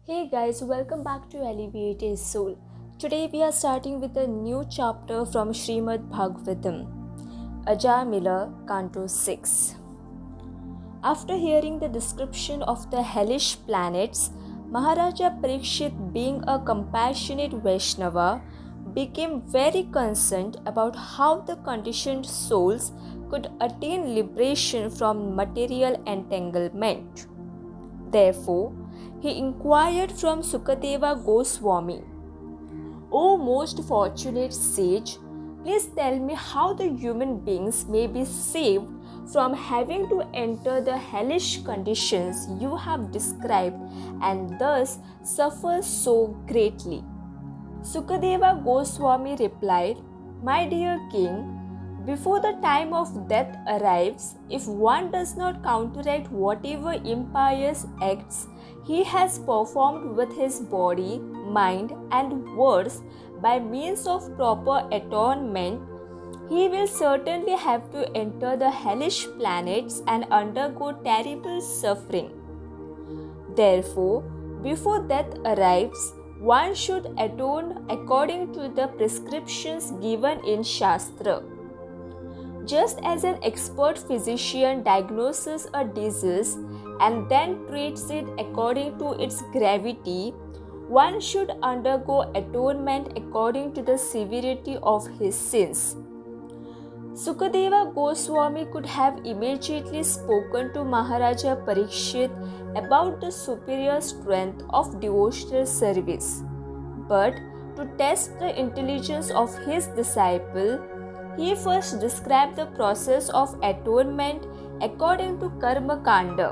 Hey guys, welcome back to Elevated Soul. Today we are starting with a new chapter from Śrīmad-Bhāgavatam, Ajāmila, Canto 6. After hearing the description of the hellish planets, Maharaja Parikshit, being a compassionate Vaishnava, became very concerned about how the conditioned souls could attain liberation from material entanglement. Therefore, he inquired from Sukadeva Goswami, "O most fortunate sage, please tell me how the human beings may be saved from having to enter the hellish conditions you have described and thus suffer so greatly." Sukadeva Goswami replied, "My dear king, before the time of death arrives, if one does not counteract whatever impious acts he has performed with his body, mind, and words by means of proper atonement, he will certainly have to enter the hellish planets and undergo terrible suffering. Therefore, before death arrives, one should atone according to the prescriptions given in Shastra. Just as an expert physician diagnoses a disease and then treats it according to its gravity, one should undergo atonement according to the severity of his sins." Sukadeva Goswami could have immediately spoken to Maharaja Parikshit about the superior strength of devotional service, but to test the intelligence of his disciple, he first described the process of atonement according to Karma Kanda.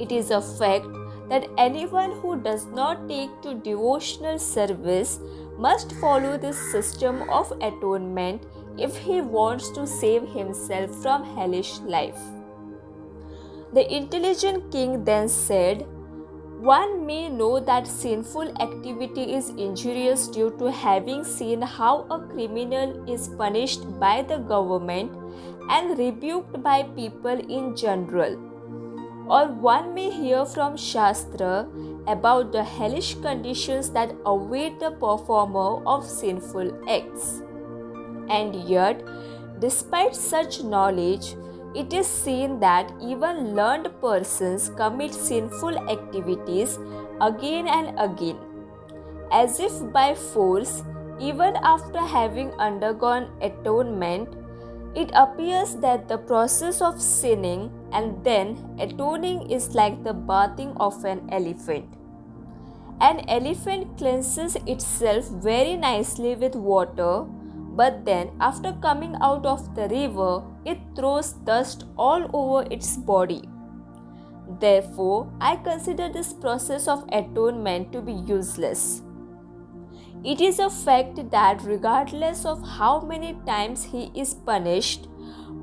It is a fact that anyone who does not take to devotional service must follow this system of atonement if he wants to save himself from hellish life. The intelligent king then said, "One may know that sinful activity is injurious due to having seen how a criminal is punished by the government and rebuked by people in general. Or one may hear from Shastra about the hellish conditions that await the performer of sinful acts. And yet, despite such knowledge, it is seen that even learned persons commit sinful activities again and again, as if by force, even after having undergone atonement. It appears that the process of sinning and then atoning is like the bathing of an elephant. An elephant cleanses itself very nicely with water, but then after coming out of the river, it throws dust all over its body. Therefore, I consider this process of atonement to be useless. It is a fact that regardless of how many times he is punished,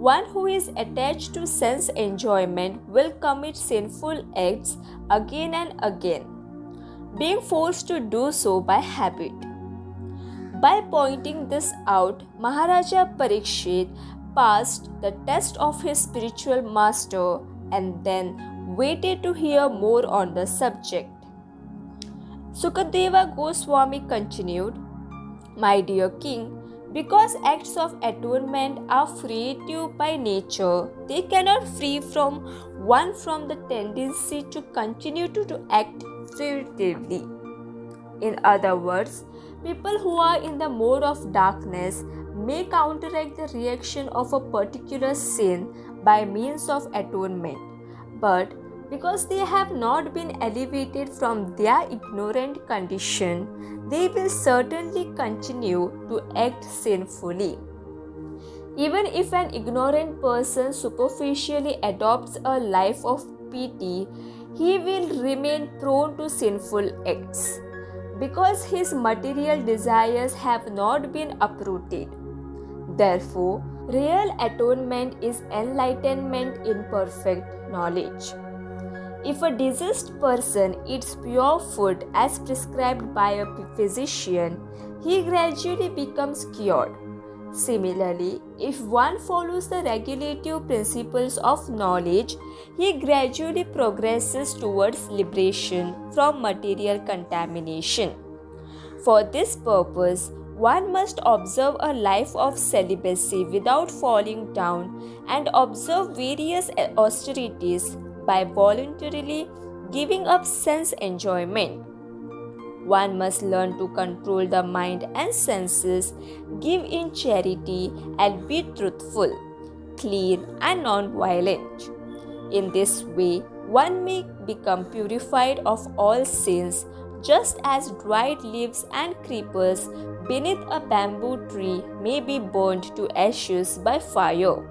one who is attached to sense enjoyment will commit sinful acts again and again, being forced to do so by habit." By pointing this out, Maharaja Parikshit passed the test of his spiritual master and then waited to hear more on the subject. Sukadeva Goswami continued, "My dear king, because acts of atonement are creative by nature, they cannot free one from the tendency to continue to act furtively. In other words, people who are in the mode of darkness may counteract the reaction of a particular sin by means of atonement, but because they have not been elevated from their ignorant condition, they will certainly continue to act sinfully. Even if an ignorant person superficially adopts a life of piety, he will remain prone to sinful acts, because his material desires have not been uprooted. Therefore, real atonement is enlightenment in perfect knowledge. If a diseased person eats pure food as prescribed by a physician, he gradually becomes cured. Similarly, if one follows the regulative principles of knowledge, he gradually progresses towards liberation from material contamination. For this purpose, one must observe a life of celibacy without falling down and observe various austerities by voluntarily giving up sense enjoyment. One must learn to control the mind and senses, give in charity, and be truthful, clean, and non-violent. In this way, one may become purified of all sins, just as dried leaves and creepers beneath a bamboo tree may be burned to ashes by fire.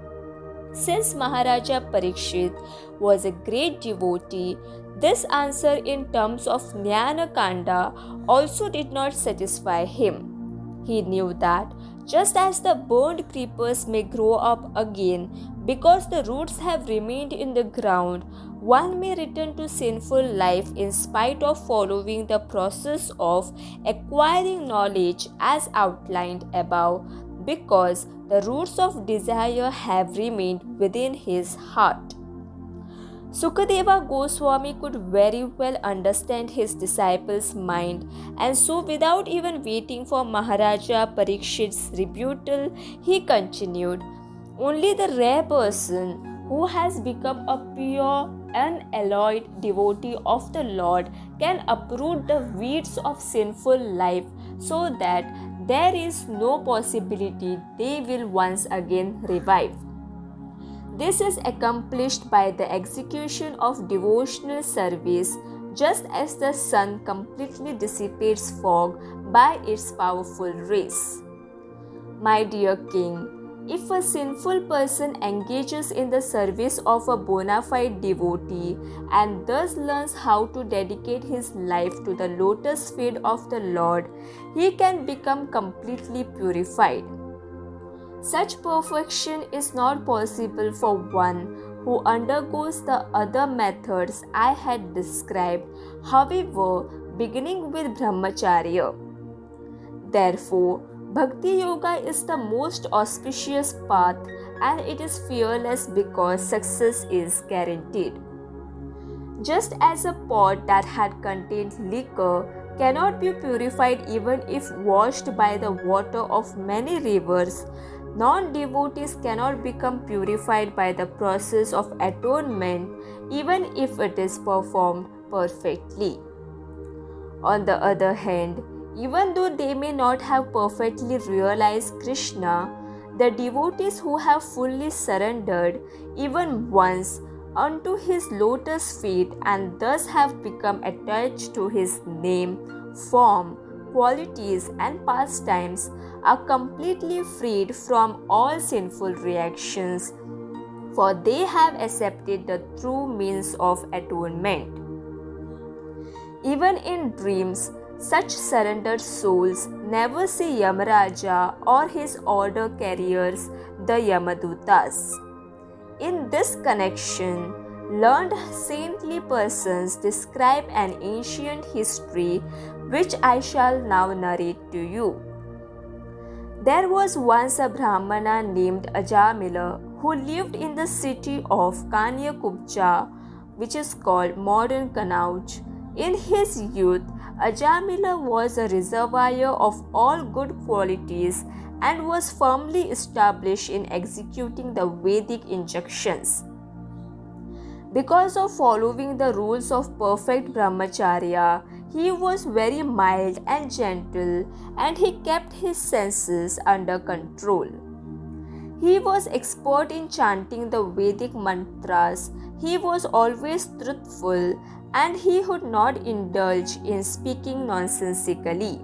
Since Maharaja Parikshit was a great devotee, this answer in terms of Jnana Kanda also did not satisfy him. He knew that just as the burned creepers may grow up again because the roots have remained in the ground, one may return to sinful life in spite of following the process of acquiring knowledge as outlined above, because the roots of desire have remained within his heart. Sukadeva Goswami could very well understand his disciple's mind, and so without even waiting for Maharaja Parikshit's rebuttal, he continued, "Only the rare person who has become a pure, unalloyed devotee of the Lord can uproot the weeds of sinful life so that there is no possibility they will once again revive. This is accomplished by the execution of devotional service, just as the sun completely dissipates fog by its powerful rays. My dear king, if a sinful person engages in the service of a bona fide devotee and thus learns how to dedicate his life to the lotus feet of the Lord, he can become completely purified. Such perfection is not possible for one who undergoes the other methods I had described, however, beginning with brahmacharya. Therefore, Bhakti Yoga is the most auspicious path, and it is fearless because success is guaranteed. Just as a pot that had contained liquor cannot be purified even if washed by the water of many rivers, non-devotees cannot become purified by the process of atonement even if it is performed perfectly. On the other hand, even though they may not have perfectly realized Krishna, the devotees who have fully surrendered even once unto his lotus feet and thus have become attached to his name, form, qualities and pastimes are completely freed from all sinful reactions, for they have accepted the true means of atonement. Even in dreams, such surrendered souls never see Yamaraja or his order carriers, the Yamadutas. In this connection, learned saintly persons describe an ancient history which I shall now narrate to you. There was once a Brahmana named Ajāmila who lived in the city of Kanyakubja, which is called modern Kannauj. In his youth, Ajāmila was a reservoir of all good qualities and was firmly established in executing the Vedic injunctions. Because of following the rules of perfect brahmacharya, he was very mild and gentle, and he kept his senses under control. He was expert in chanting the Vedic mantras, he was always truthful, and he would not indulge in speaking nonsensically.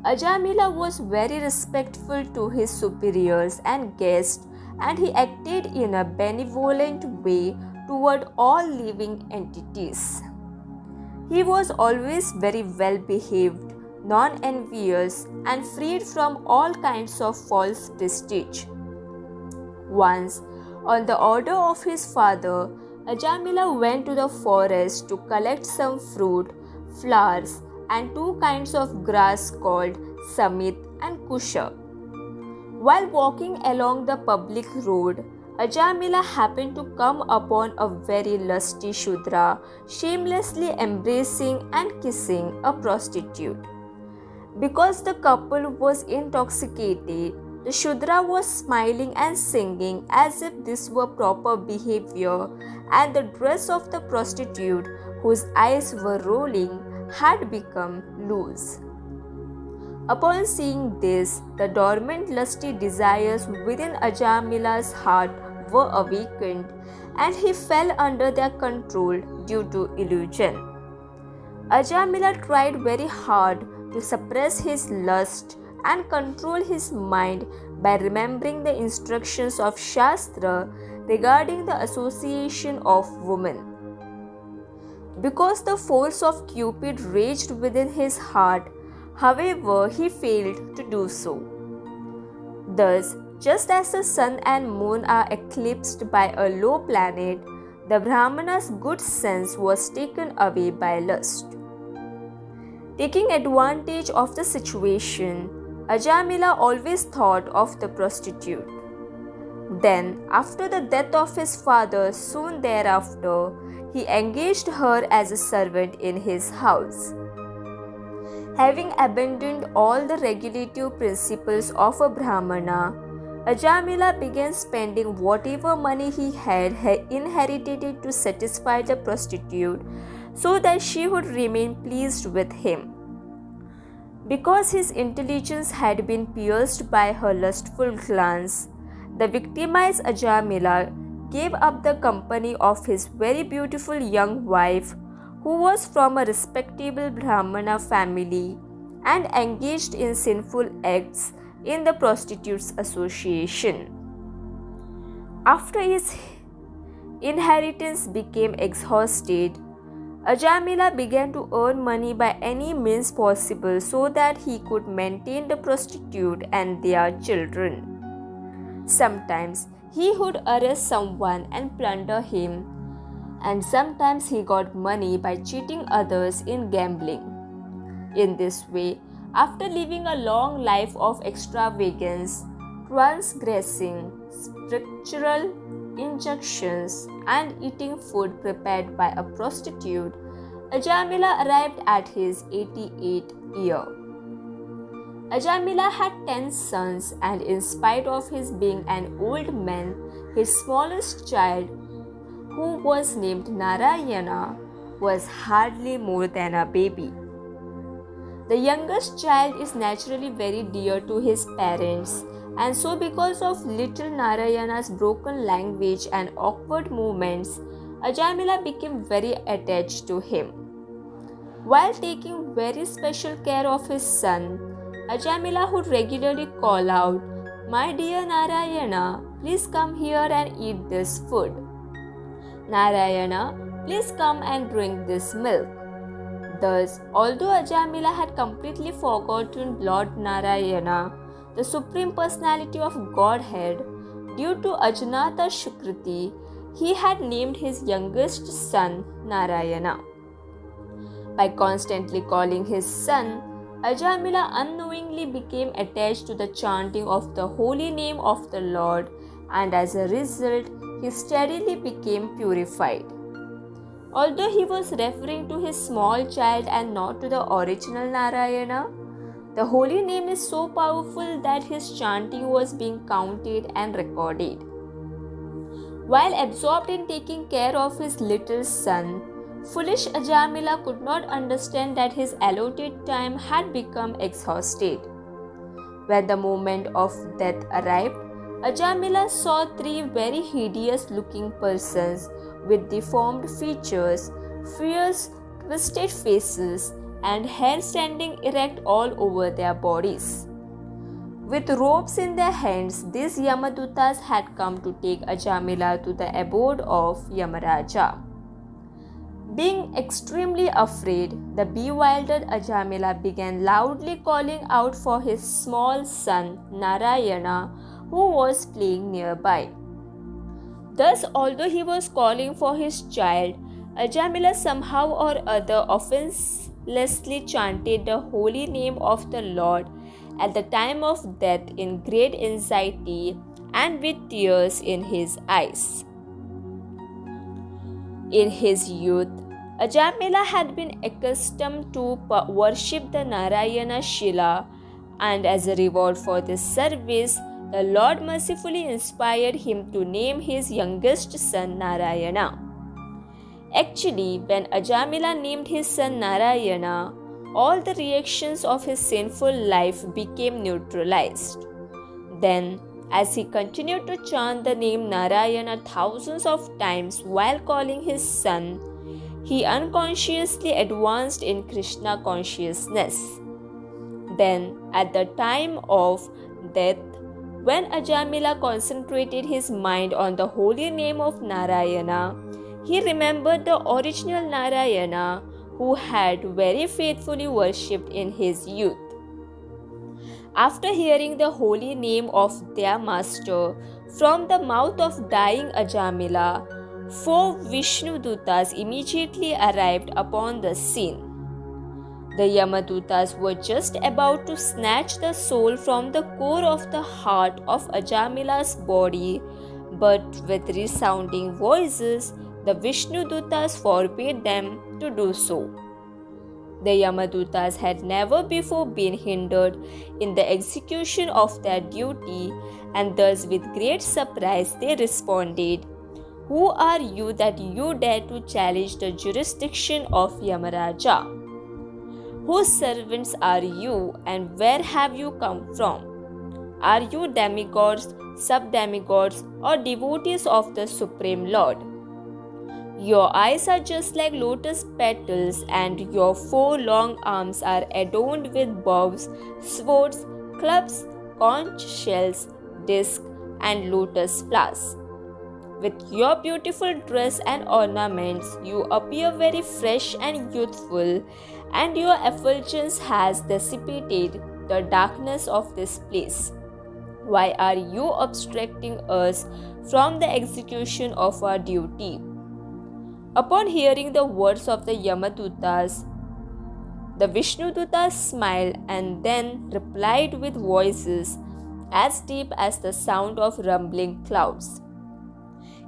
Ajāmila was very respectful to his superiors and guests, and he acted in a benevolent way toward all living entities. He was always very well behaved, non-envious, and freed from all kinds of false prestige. Once, on the order of his father, Ajāmila went to the forest to collect some fruit, flowers, and two kinds of grass called samit and kusha. While walking along the public road, Ajāmila happened to come upon a very lusty Shudra shamelessly embracing and kissing a prostitute. Because the couple was intoxicated, the Shudra was smiling and singing as if this were proper behavior, and the dress of the prostitute, whose eyes were rolling, had become loose. Upon seeing this, the dormant lusty desires within Ajāmila's heart were awakened, and he fell under their control due to illusion. Ajāmila tried very hard to suppress his lust and control his mind by remembering the instructions of Shastra regarding the association of women. Because the force of Cupid raged within his heart, however, he failed to do so. Thus, just as the sun and moon are eclipsed by a low planet, the Brahmana's good sense was taken away by lust. Taking advantage of the situation, Ajāmila always thought of the prostitute. Then, after the death of his father soon thereafter, he engaged her as a servant in his house. Having abandoned all the regulative principles of a Brahmana, Ajāmila began spending whatever money he had inherited to satisfy the prostitute so that she would remain pleased with him. Because his intelligence had been pierced by her lustful glance, the victimized Ajāmila gave up the company of his very beautiful young wife, who was from a respectable Brahmana family, and engaged in sinful acts in the prostitutes' association. After his inheritance became exhausted, Ajāmila began to earn money by any means possible so that he could maintain the prostitute and their children. Sometimes he would arrest someone and plunder him, and sometimes he got money by cheating others in gambling. In this way, after living a long life of extravagance, transgressing scriptural injunctions, and eating food prepared by a prostitute, Ajāmila arrived at his 88th year. Ajāmila had 10 sons, and in spite of his being an old man, his smallest child, who was named Narayana, was hardly more than a baby. The youngest child is naturally very dear to his parents, and so because of little Narayana's broken language and awkward movements, Ajāmila became very attached to him. While taking very special care of his son, Ajāmila would regularly call out, "My dear Narayana, please come here and eat this food. Narayana, please come and drink this milk." Thus, although Ajāmila had completely forgotten Lord Narayana, the Supreme Personality of Godhead, due to Ajnata Shukriti, he had named his youngest son Narayana. By constantly calling his son, Ajāmila unknowingly became attached to the chanting of the holy name of the Lord, and as a result, he steadily became purified. Although he was referring to his small child and not to the original Narayana, the holy name is so powerful that his chanting was being counted and recorded. While absorbed in taking care of his little son, foolish Ajāmila could not understand that his allotted time had become exhausted. When the moment of death arrived, Ajāmila saw 3 very hideous-looking persons with deformed features, fierce, twisted faces, and hair standing erect all over their bodies. With ropes in their hands, these Yamadutas had come to take Ajāmila to the abode of Yamaraja. Being extremely afraid, the bewildered Ajāmila began loudly calling out for his small son Narayana, who was playing nearby. Thus, although he was calling for his child, Ajāmila somehow or other offenselessly chanted the holy name of the Lord, at the time of death in great anxiety and with tears in his eyes. In his youth, Ajāmila had been accustomed to worship the Narayana Shila, and as a reward for this service, the Lord mercifully inspired him to name his youngest son Narayana. Actually, when Ajāmila named his son Narayana, all the reactions of his sinful life became neutralized. Then, as he continued to chant the name Narayana thousands of times while calling his son, he unconsciously advanced in Krishna consciousness. Then, at the time of death, when Ajāmila concentrated his mind on the holy name of Narayana, he remembered the original Narayana who had very faithfully worshipped in his youth. After hearing the holy name of their master from the mouth of dying Ajāmila, 4 Vishnu-dutas immediately arrived upon the scene. The Yamadutas were just about to snatch the soul from the core of the heart of Ajāmila's body, but with resounding voices, the Vishnu-dutas forbade them to do so. The Yamadutas had never before been hindered in the execution of their duty, and thus with great surprise they responded, "Who are you that you dare to challenge the jurisdiction of Yamaraja? Whose servants are you, and where have you come from? Are you demigods, sub-demigods, or devotees of the Supreme Lord? Your eyes are just like lotus petals, and your 4 long arms are adorned with bows, swords, clubs, conch shells, discs, and lotus flowers. With your beautiful dress and ornaments, you appear very fresh and youthful, and your effulgence has dissipated the darkness of this place. Why are you obstructing us from the execution of our duty?" Upon hearing the words of the Yamadutas, the Vishnu-dutas smiled and then replied with voices as deep as the sound of rumbling clouds.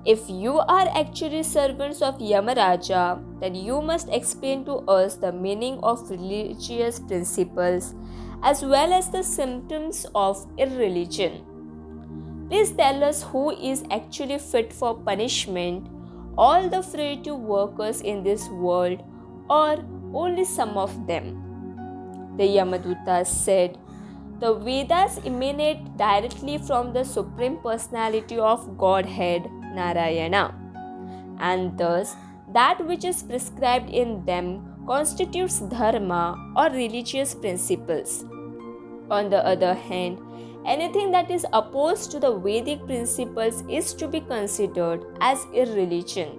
"If you are actually servants of Yamaraja, then you must explain to us the meaning of religious principles as well as the symptoms of irreligion. Please tell us who is actually fit for punishment, all the fruitive workers in this world, or only some of them?" The Yamadutas said, "The Vedas emanate directly from the Supreme Personality of Godhead, Narayana, and thus that which is prescribed in them constitutes dharma or religious principles. On the other hand, anything that is opposed to the Vedic principles is to be considered as irreligion.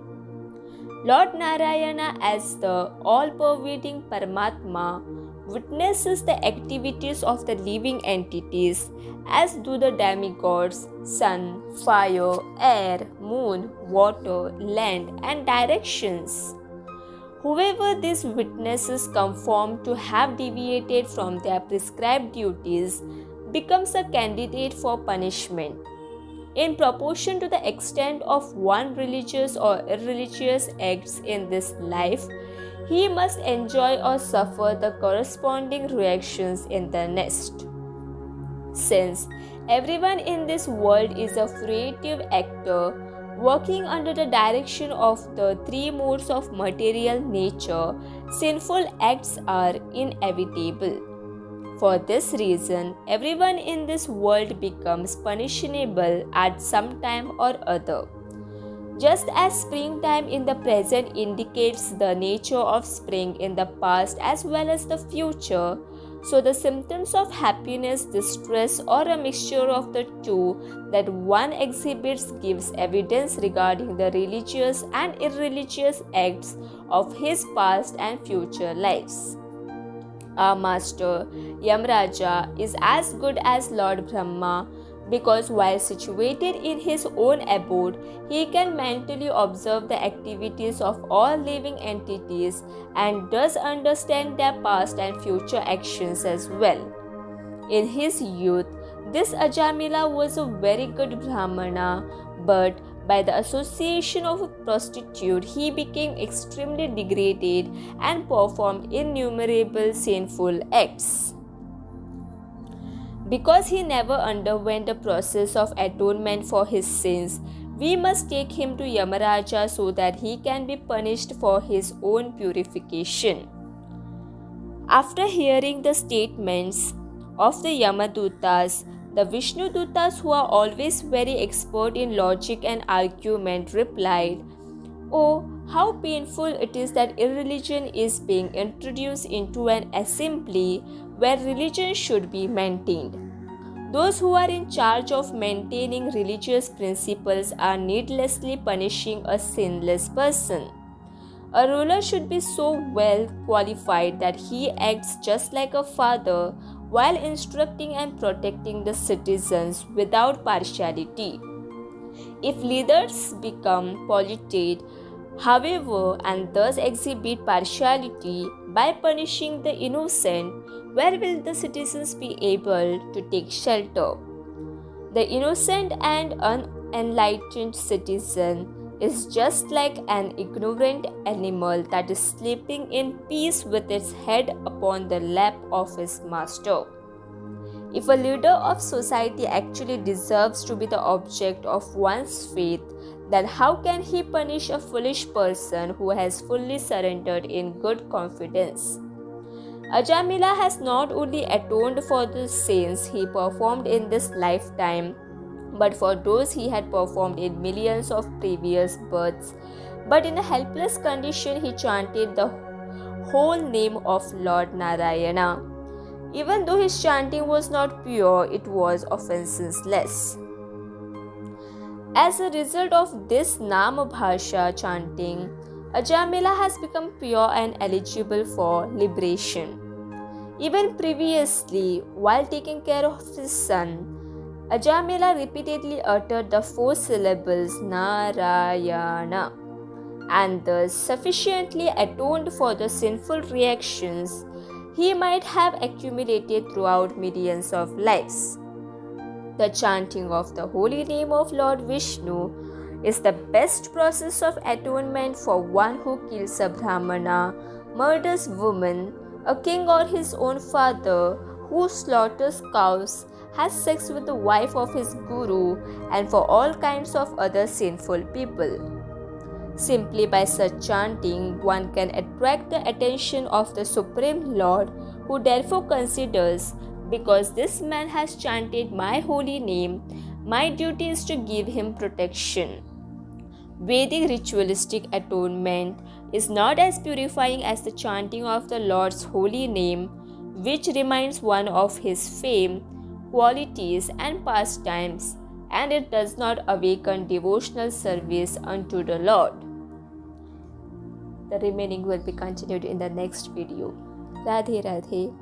Lord Narayana, as the all-pervading Paramatma, witnesses the activities of the living entities, as do the demigods, sun, fire, air, moon, water, land, and directions. Whoever these witnesses conform to have deviated from their prescribed duties becomes a candidate for punishment. In proportion to the extent of one religious or irreligious acts in this life, he must enjoy or suffer the corresponding reactions in the next. Since everyone in this world is a fruitive actor, working under the direction of the 3 modes of material nature, sinful acts are inevitable. For this reason, everyone in this world becomes punishable at some time or other. Just as springtime in the present indicates the nature of spring in the past as well as the future, so the symptoms of happiness, distress, or a mixture of the two that one exhibits gives evidence regarding the religious and irreligious acts of his past and future lives. Our master, Yamaraja, is as good as Lord Brahma, because while situated in his own abode, he can mentally observe the activities of all living entities and does understand their past and future actions as well. In his youth, this Ajāmila was a very good Brahmana, but by the association of a prostitute, he became extremely degraded and performed innumerable sinful acts. Because he never underwent a process of atonement for his sins, we must take him to Yamaraja so that he can be punished for his own purification. After hearing the statements of the Yamadutas, the Vishnudutas, who are always very expert in logic and argument, replied, "Oh, how painful it is that irreligion is being introduced into an assembly where religion should be maintained. Those who are in charge of maintaining religious principles are needlessly punishing a sinless person. A ruler should be so well qualified that he acts just like a father while instructing and protecting the citizens without partiality. If leaders become polluted, however, and thus exhibit partiality by punishing the innocent, where will the citizens be able to take shelter? The innocent and unenlightened citizen is just like an ignorant animal that is sleeping in peace with its head upon the lap of his master. If a leader of society actually deserves to be the object of one's faith, then how can he punish a foolish person who has fully surrendered in good confidence? Ajāmila has not only atoned for the sins he performed in this lifetime, but for those he had performed in millions of previous births. But in a helpless condition, he chanted the whole name of Lord Narayana. Even though his chanting was not pure, it was offenseless. As a result of this Namabhasha chanting, Ajāmila has become pure and eligible for liberation. Even previously, while taking care of his son, Ajāmila repeatedly uttered the 4 syllables Narayana and thus sufficiently atoned for the sinful reactions he might have accumulated throughout millions of lives. The chanting of the holy name of Lord Vishnu is the best process of atonement for one who kills a Brahmana, murders women, a king or his own father, who slaughters cows, has sex with the wife of his guru, and for all kinds of other sinful people. Simply by such chanting, one can attract the attention of the Supreme Lord, who therefore considers, because this man has chanted my holy name, my duty is to give him protection. Vedic ritualistic atonement is not as purifying as the chanting of the Lord's holy name, which reminds one of his fame, qualities and pastimes, and it does not awaken devotional service unto the Lord. The remaining will be continued in the next video. Radhe Radhe.